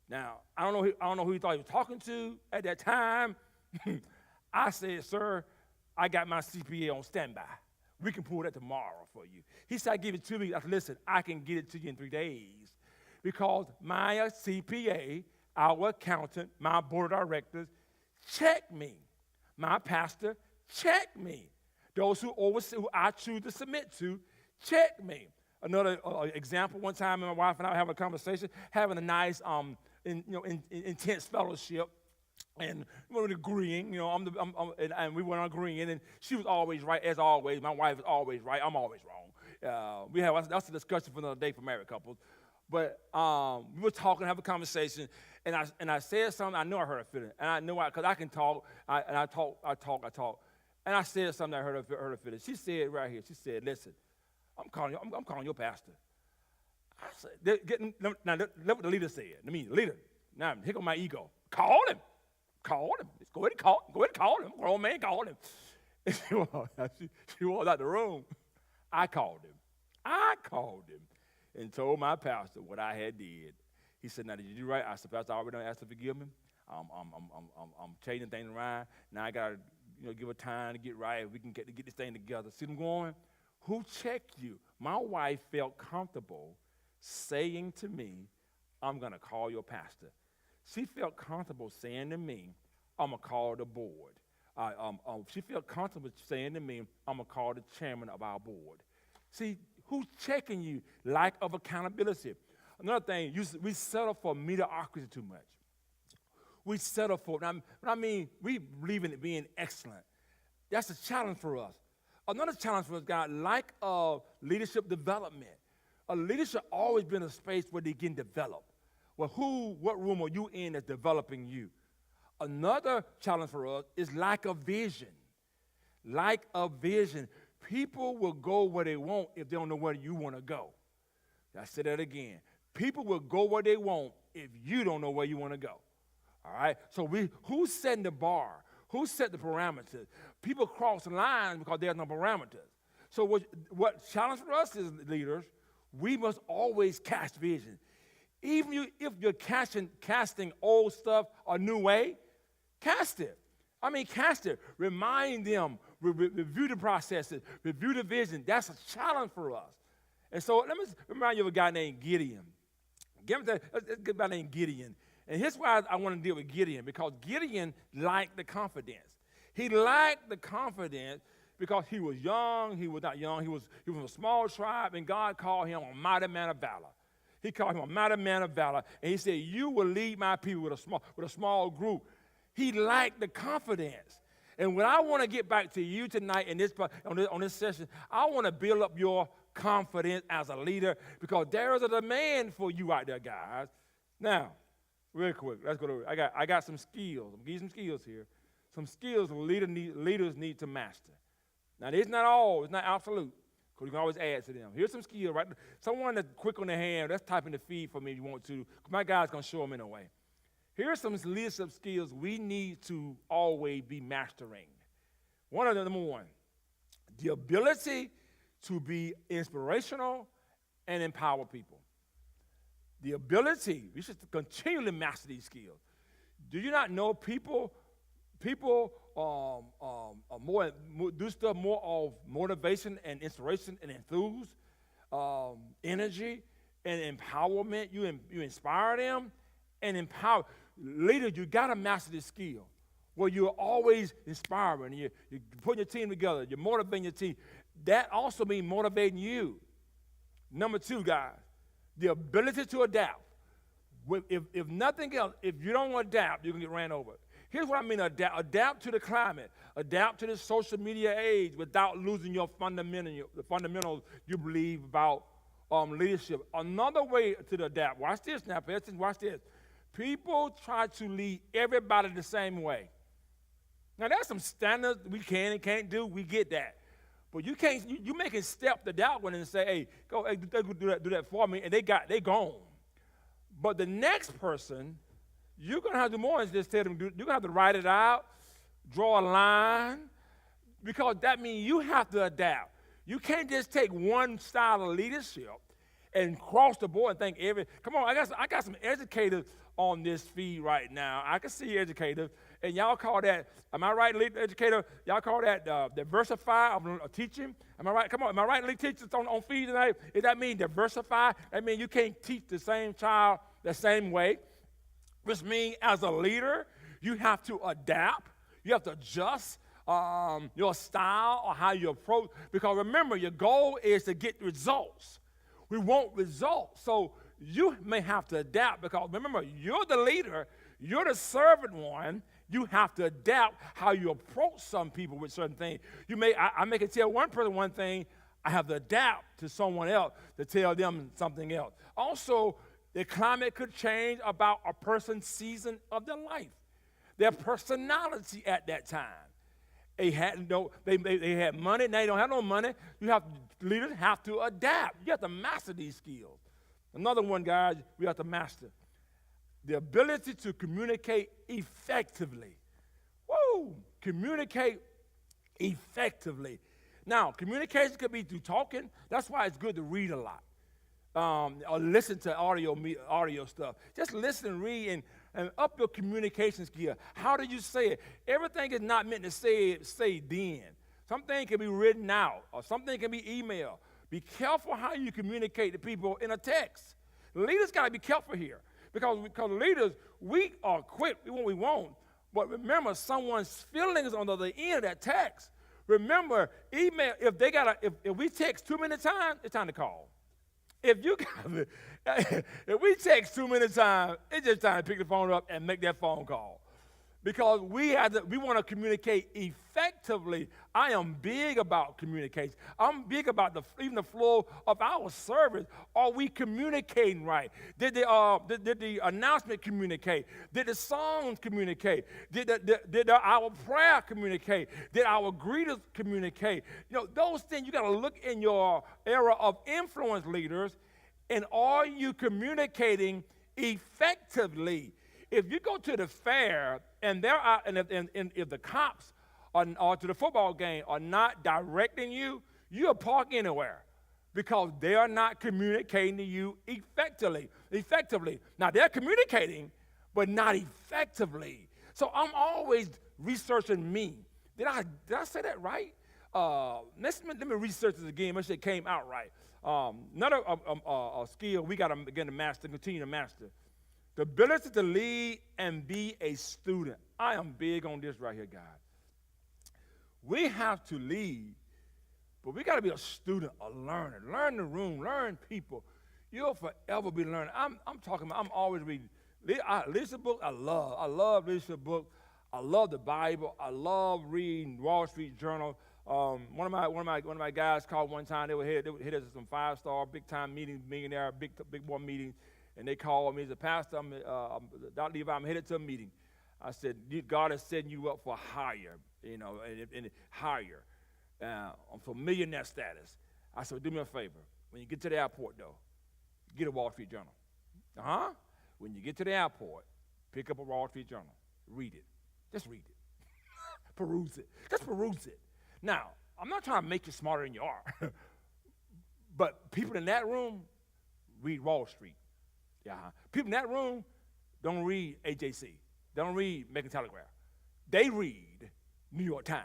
Now, I don't know who he thought he was talking to at that time. I said, sir, I got my CPA on standby. We can pull that tomorrow for you. He said, I give it 2 weeks. I said, listen, I can get it to you in 3 days because my CPA, our accountant, my board of directors, check me. My pastor, check me. Those who I choose to submit to, check me. Another example, one time my wife and I were having a conversation, having a nice, intense fellowship, and we were agreeing, and we went on agreeing, and she was always right, as always. My wife is always right. I'm always wrong. That's a discussion for another day for married couples. But we were talking, having a conversation, and I said something. I know I hurt her feelings, and I know because I can talk. I talk. And I said something that hurt her feelings. She said right here. She said, "Listen, I'm calling your pastor." I said, "Now, look what the leader said. I mean, leader. Now, here goes my ego. Call him. Let's go ahead and call him. Grown man, call him." And she walked out the room. I called him and told my pastor what I had did. He said, "Now, did you do right?" I said, "Pastor, I already done asked to forgive me. I'm changing things around. Now I gotta, give her time to get right. We can get this thing together." See them going? Who checked you? My wife felt comfortable saying to me, "I'm gonna call your pastor." She felt comfortable saying to me, "I'm gonna call the board." She felt comfortable saying to me, "I'm gonna call the chairman of our board." See, who's checking you? Lack of accountability. Another thing, we settle for mediocrity too much. We settle for, we believe in it being excellent. That's a challenge for us. Another challenge for us, God, lack of leadership development. A leader should always be in a space where they can develop. Well, what room are you in that's developing you? Another challenge for us is lack of vision. Lack of vision. People will go where they want if they don't know where you want to go. I said that again. People will go where they want if you don't know where you want to go. All right? So who's setting the bar? Who set the parameters? People cross lines because there's no parameters. So what challenge for us is leaders, we must always cast vision. Even if you're casting old stuff a new way, cast it. Cast it. Remind them, review the processes, review the vision. That's a challenge for us. And so let me remind you of a guy named Gideon. Let's get a guy named Gideon. And here's why I want to deal with Gideon, because Gideon lacked the confidence. He lacked the confidence because he was young. He was not young. He was from a small tribe, and God called him a mighty man of valor. He called him a mighty man of valor, and he said, "You will lead my people with a small group." He lacked the confidence. And what I want to get back to you tonight on this session, I want to build up your confidence as a leader, because there is a demand for you out there, guys. Now, real quick, let's go to it. I got some skills. I'm gonna give you some skills here. Some skills leaders need to master. Now, it's not absolute, because you can always add to them. Here's some skills, right? Someone that's quick on the hand, let's type in the feed for me if you want to. My guy's gonna show them in a way. Here are some leadership skills we need to always be mastering. One of them, number one, the ability to be inspirational and empower people. The ability, we should continually master these skills. Do you not know people do stuff more of motivation and inspiration and enthuse, energy and empowerment? You inspire them and empower. Leaders, you got to master this skill where you're always inspiring. You're putting your team together. You're motivating your team. That also means motivating you. Number two, guys, the ability to adapt. If nothing else, if you don't adapt, you're going to get ran over. Here's what I mean, adapt. Adapt to the climate. Adapt to the social media age without losing the fundamentals you believe about leadership. Another way to adapt, watch this now, pay attention, watch this. People try to lead everybody the same way. Now, there's some standards we can and can't do. We get that. But you can't, you making step to that one and say, hey, go do that for me, and they gone. But the next person, you're going to have to do more than just tell them, you're going to have to write it out, draw a line, because that means you have to adapt. You can't just take one style of leadership and cross the board and think come on, I got some educators on this feed right now. I can see educators, and y'all call that, am I right, lead educator? Y'all call that diversify of teaching? Am I right? Come on, am I right, lead teachers on feed tonight? Does that mean diversify? That means you can't teach the same child the same way, which means as a leader, you have to adapt. You have to adjust your style or how you approach, because remember, your goal is to get results. We want results. So you may have to adapt, because remember, you're the leader, you're the servant one. You have to adapt how you approach some people with certain things. I may tell one person one thing, I have to adapt to someone else to tell them something else. Also, the climate could change about a person's season of their life, their personality at that time. They had money, now they don't have no money. Leaders have to adapt. You have to master these skills. Another one, guys, we have to master the ability to communicate effectively. Woo! Communicate effectively. Now, communication could be through talking. That's why it's good to read a lot. Or listen to audio stuff. Just listen and read and up your communication skill. How do you say it? Everything is not meant to say then. Something can be written out, or something can be emailed. Be careful how you communicate to people in a text. Leaders got to be careful here, because leaders, we are quick, we want what we want, but remember, someone's feelings on the other end of that text. Remember, email, if we text too many times, it's time to call. If we text too many times, it's just time to pick the phone up and make that phone call. Because we want to communicate effectively. I am big about communication. I'm big about even the flow of our service. Are we communicating right? Did the announcement communicate? Did the songs communicate? Did our prayer communicate? Did our greeters communicate? Those things, you got to look in your era of influence leaders, and are you communicating effectively? If you go to the fair and if the cops or to the football game are not directing you, you'll park anywhere, because they are not communicating to you effectively. Now, they're communicating, but not effectively. So I'm always researching me. Did I say that right? Let me research this again. Make sure it came out right. Another skill we got to begin to master, continue to master. The ability to lead and be a student. I am big on this right here, guys. We have to lead, but we got to be a student, a learner. Learn the room, learn people. You'll forever be learning. I'm always reading. Leadership books, I love leadership books. I love the Bible. I love reading Wall Street Journal. One of my guys called one time. They were hit us at some 5-star big time meetings, millionaire big boy meetings. And they called me. He said, Pastor, Dr. Levi, I'm headed to a meeting. I said, God is setting you up for higher, and higher, for millionaire status. I said, do me a favor. When you get to the airport, though, get a Wall Street Journal. When you get to the airport, pick up a Wall Street Journal. Read it. Just read it. Peruse it. Just peruse it. Now, I'm not trying to make you smarter than you are. But people in that room read Wall Street. Yeah. People in that room don't read AJC. Don't read Macon Telegraph. They read New York Times.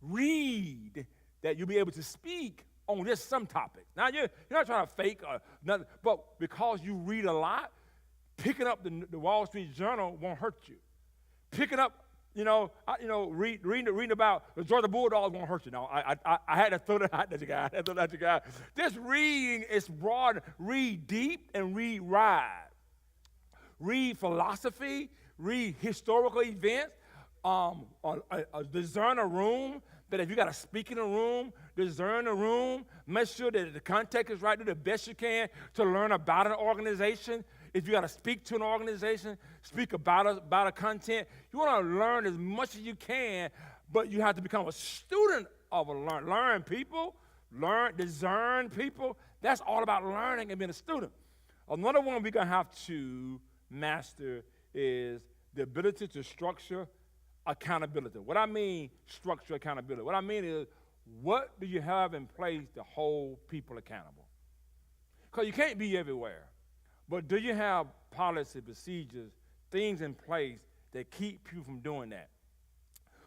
Read that you'll be able to speak on some topics. Now, you're not trying to fake or nothing, but because you read a lot, picking up the Wall Street Journal won't hurt you. Picking up, reading about the Georgia Bulldogs won't hurt you. No, I had to throw that out at you guys. This reading is broad. Read deep and read wide. Read philosophy. read historical events, discern a room, that if you got to speak in a room, discern a room, make sure that the context is right, do the best you can to learn about an organization. If you got to speak to an organization, speak about a content. You want to learn as much as you can, but you have to become a student of a learn people, discern people. That's all about learning and being a student. Another one we're going to have to master is the ability to structure accountability. What I mean, structure accountability. What I mean is, what do you have in place to hold people accountable? Because you can't be everywhere. But do you have policy, procedures, things in place that keep you from doing that?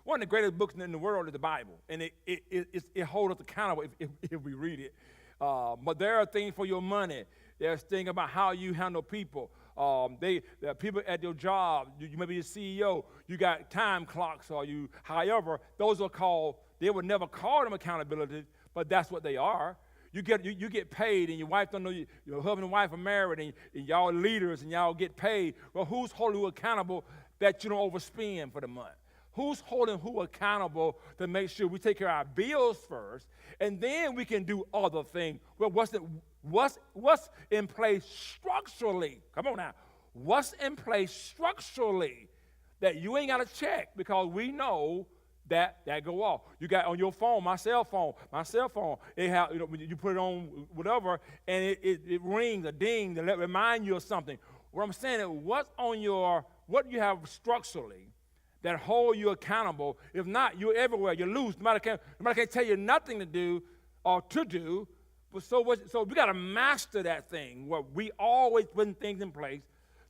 One of the greatest books in the world is the Bible, and it holds us accountable if we read it. But there are things for your money. There's things about how you handle people. There are people at your job. You may be a CEO. You got time clocks, or you. However, those are called. They would never call them accountability, but that's what they are. You get paid, and your wife don't know your husband and wife are married, and y'all are leaders, and y'all get paid. Well, who's holding you accountable that you don't overspend for the month? Who's holding who accountable to make sure we take care of our bills first, and then we can do other things? Well, what's in place structurally? Come on now. What's in place structurally that you ain't got to check, because we know that go off. You got on your phone, my cell phone, it have, you put it on whatever, and it rings, a ding, to remind you of something. What I'm saying is, what do you have structurally that hold you accountable? If not, you're everywhere. You're loose. Nobody can tell you nothing to do or to do. But so we got to master that thing where we always putting things in place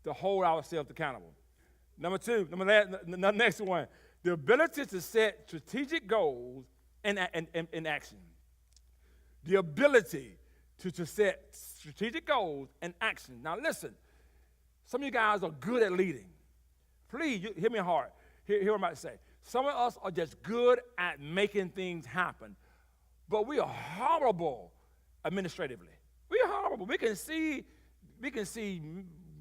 to hold ourselves accountable. Number two, the next one, the ability to set strategic goals and action. The ability to set strategic goals and action. Now listen, some of you guys are good at leading. Please, hear me hard. Hear what I'm about to say. Some of us are just good at making things happen, but we are horrible administratively. We are horrible. We can see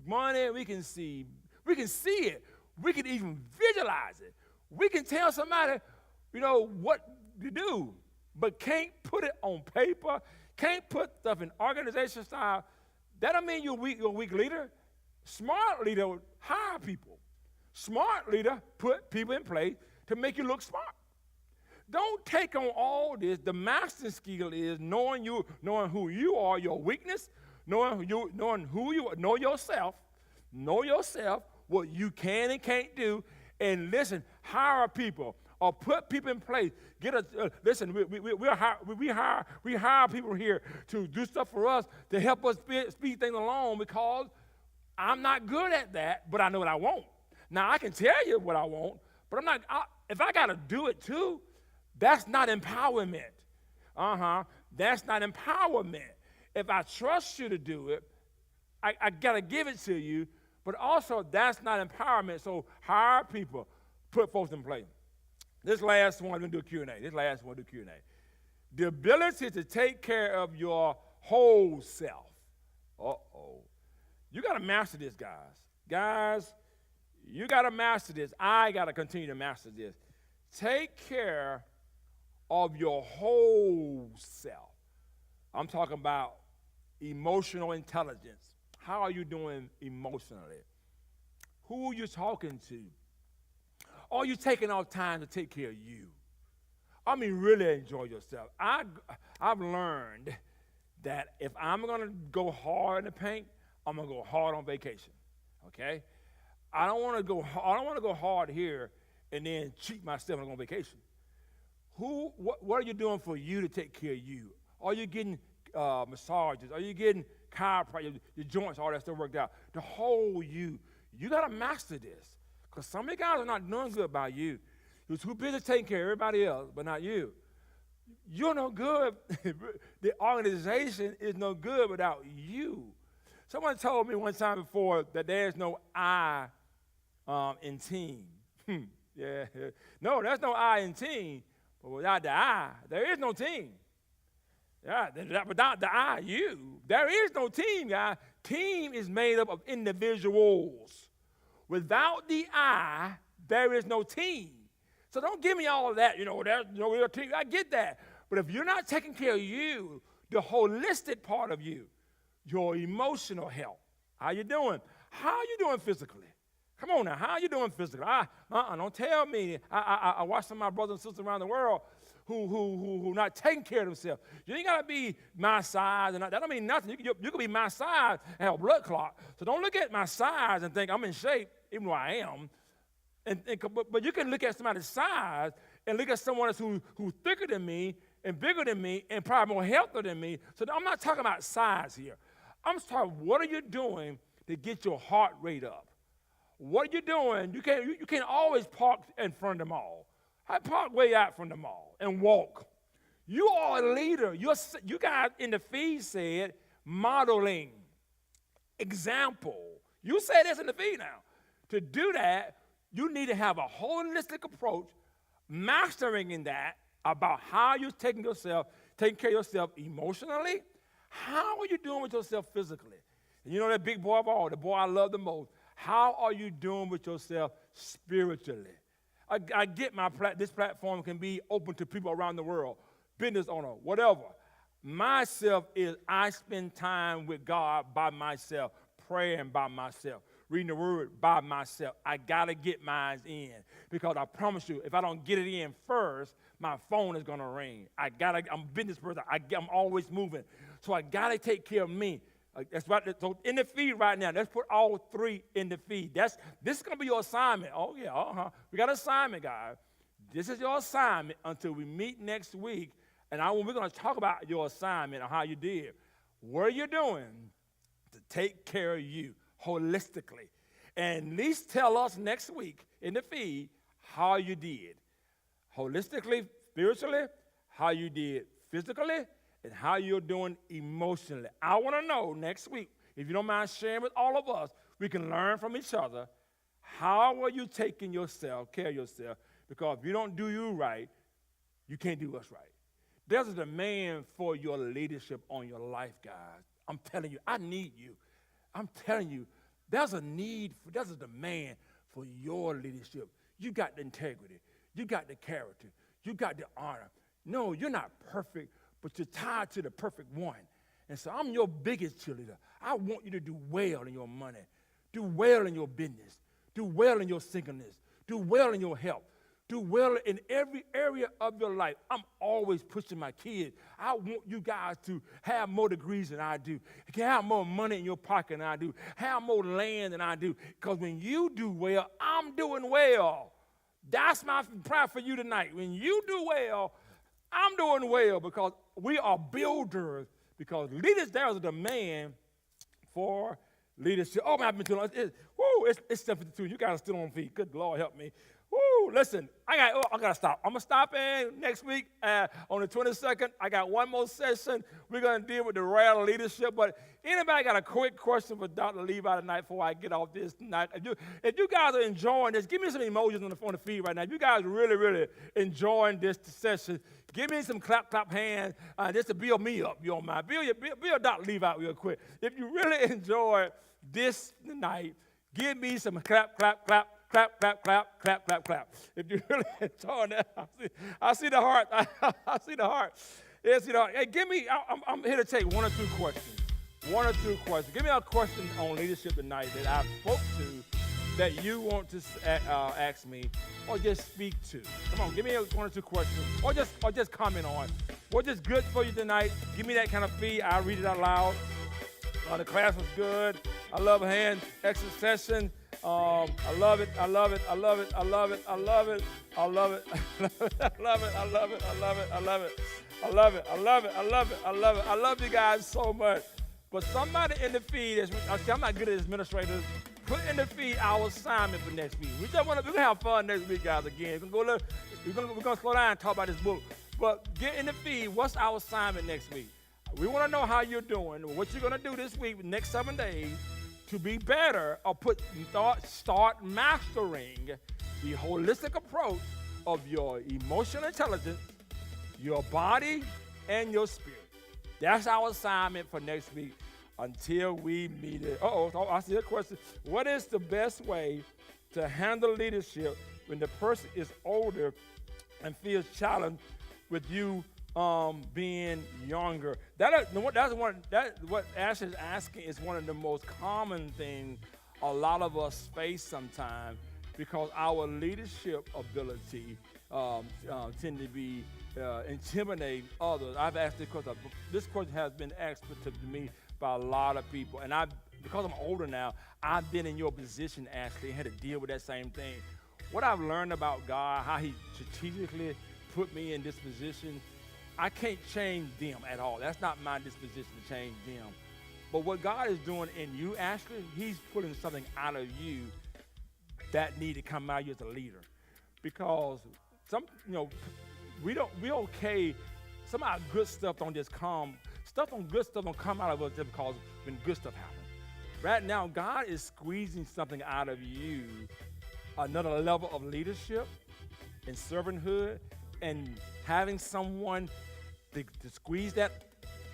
money. We can see it. We can even visualize it. We can tell somebody, what to do, but can't put it on paper, can't put stuff in organization style. That don't mean you're a weak leader. Smart leader hire people. Smart leader put people in place to make you look smart. Don't take on all this. The master skill is knowing who you are, your weakness, knowing who you are, know yourself, what you can and can't do, and listen, hire people or put people in place. Listen, we hire people here to do stuff for us, to help us speed things along, because I'm not good at that, but I know what I want. Now, I can tell you what I want, but if I got to do it too, that's not empowerment. That's not empowerment. If I trust you to do it, I got to give it to you, but also that's not empowerment. So hire people, put folks in place. This last one, we're going to do a Q&A. The ability to take care of your whole self. You got to master this, guys. Guys, you got to master this. I got to continue to master this. Take care of your whole self. I'm talking about emotional intelligence. How are you doing emotionally? Who are you talking to? Are you taking out time to take care of you? I mean, really enjoy yourself. I've learned that if I'm going to go hard in the paint, I'm going to go hard on vacation, okay? I don't want to go hard here and then cheat myself and go on vacation. What are you doing for you to take care of you? Are you getting massages? Are you getting chiropractic, your joints, all that stuff worked out? The whole you. You got to master this, because some of you guys are not doing good by you. You're too busy taking care of everybody else, but not you. You're no good. The organization is no good without you. Someone told me one time before that there's no I in team. Yeah. No, there's no I in team. But without the I, there is no team. Yeah, without the I, you, there is no team, guys. Team is made up of individuals Without the I, there is no team. So don't give me all of that, we're a team. I get that. But if you're not taking care of you, the holistic part of you, your emotional health, how you doing? How you doing physically? Come on now, how you doing physically? Don't tell me. I watch some of my brothers and sisters around the world who not taking care of themselves. You ain't got to be my size, and that don't mean nothing. You can be my size and have a blood clot. So don't look at my size and think I'm in shape, even though I am. But you can look at somebody's size and look at someone else who's thicker than me and bigger than me and probably more healthier than me. So I'm not talking about size here. I'm just talking, what are you doing to get your heart rate up? What are you doing? You can't always park in front of the mall. I park way out from the mall and walk. You are a leader. You guys in the feed said modeling, example. You say this in the feed now. To do that, you need to have a holistic approach, mastering in that about how you're taking care of yourself emotionally. How are you doing with yourself physically? And you know that big boy of all, the boy I love the most. How are you doing with yourself spiritually? I get this platform can be open to people around the world, business owner, whatever. Myself is I spend time with God by myself, praying by myself, reading the word by myself. I got to get mine in because I promise you, if I don't get it in first, my phone is going to ring. I'm a business person. I'm always moving. So I got to take care of me. That's right. So in the feed right now, let's put all three in the feed. This is going to be your assignment. Oh, yeah, We got an assignment, guys. This is your assignment until we meet next week, and we're going to talk about your assignment and how you did. What are you doing to take care of you holistically? And at least tell us next week in the feed how you did. Holistically, spiritually, how you did physically, and how you're doing emotionally. I want to know next week, if you don't mind sharing with all of us, we can learn from each other. How are you taking care of yourself? Because if you don't do you right, you can't do us right. There's a demand for your leadership on your life, guys. I'm telling you, I need you. I'm telling you, there's a demand for your leadership. You got the integrity. You got the character. You got the honor. No, you're not perfect, but you're tied to the perfect one. And so I'm your biggest cheerleader. I want you to do well in your money, do well in your business, do well in your singleness, do well in your health, do well in every area of your life. I'm always pushing my kids. I want you guys to have more degrees than I do, have more money in your pocket than I do, have more land than I do. Because when you do well, I'm doing well. That's my prayer for you tonight. When you do well, I'm doing well because we are builders. Because leaders, there's a demand for leadership. Oh, man, I've been too long. It's 7:52. You guys are still on feet. Good Lord, help me. Woo, listen, I got to stop. I'm going to stop in next week on the 22nd. I got one more session. We're going to deal with the rare leadership. But anybody got a quick question for Dr. Levi tonight before I get off this tonight? If you guys are enjoying this, give me some emojis on the feed right now. If you guys are really, really enjoying this session, give me some clap hands just to build me up, you don't mind. Build Dr. Levi real quick. If you really enjoyed this tonight, give me some clap. Clap. If you really enjoy that, I see the heart. I see the heart. Yeah, see the heart. Hey, I'm here to take one or two questions. Give me a question on leadership tonight that I spoke to that you want to ask me or just speak to. Come on, give me one or two questions or just comment on. What's just good for you tonight? Give me that kind of feed. I'll read it out loud. The class was good. I love hand exercise session. I love it. I love you guys so much. But somebody in the feed, I'm not good at administrators, put in the feed our assignment for next week. We're gonna have fun next week, guys, again. We're gonna slow down and talk about this book. But get in the feed, what's our assignment next week? We want to know how you're doing, what you're going to do this week, next 7 days, to be better or start mastering the holistic approach of your emotional intelligence, your body, and your spirit. That's our assignment for next week until we meet it. I see a question. What is the best way to handle leadership when the person is older and feels challenged with you being younger. What Ash is asking is one of the most common things a lot of us face sometimes, because our leadership ability tend to be intimidating others. I've asked this question has been asked to me by a lot of people, and because I'm older now, I've been in your position, Ashley, and had to deal with that same thing. What I've learned about God, how he strategically put me in this position, I can't change them at all. That's not my disposition to change them. But what God is doing in you, Ashley, he's pulling something out of you that need to come out of you as a leader. Because we okay, some of our good stuff don't just come, good stuff don't come out of us just because when good stuff happens. Right now, God is squeezing something out of you, another level of leadership and servanthood, and having someone to squeeze that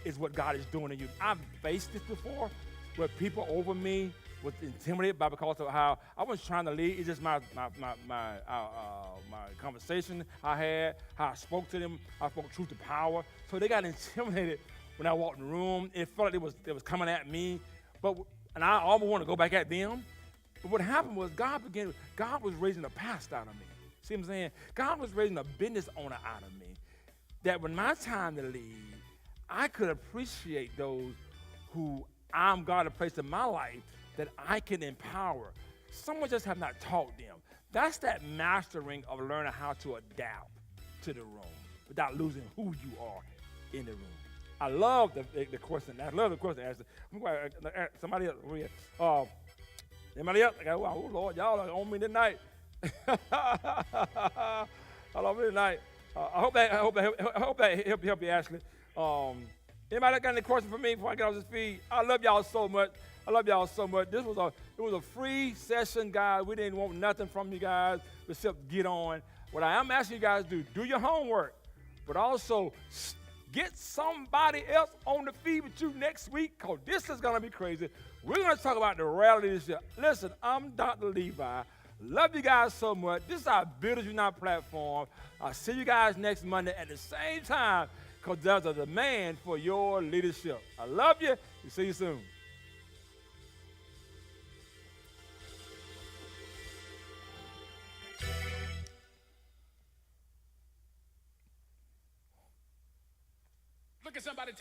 is what God is doing in you. I've faced this before, where people over me was intimidated because of how I was trying to lead. It's just my conversation I had, how I spoke to them. I spoke truth to power. So they got intimidated when I walked in the room. It felt like it was coming at me, and I almost want to go back at them. But what happened was God was raising a pastor out of me. See what I'm saying? God was raising a business owner out of me, that when my time to lead, I could appreciate those who God has placed in my life that I can empower. Someone just have not taught them. That's that mastering of learning how to adapt to the room without losing who you are in the room. I love the question. I love the question. I'm going to ask somebody else. Anybody else? Oh, Lord, y'all are on me tonight. Y'all on me tonight. I hope that help you, Ashley. Anybody got any questions for me before I get off this feed? I love y'all so much. It was a free session, guys. We didn't want nothing from you guys except get on. What I am asking you guys to do your homework, but also get somebody else on the feed with you next week, because this is going to be crazy. We're going to talk about the reality of this year. Listen, I'm Dr. Levi. Love you guys so much. This is our Builders Unite platform. I'll see you guys next Monday at the same time, because there's a demand for your leadership. I love you. See you soon. Look at somebody.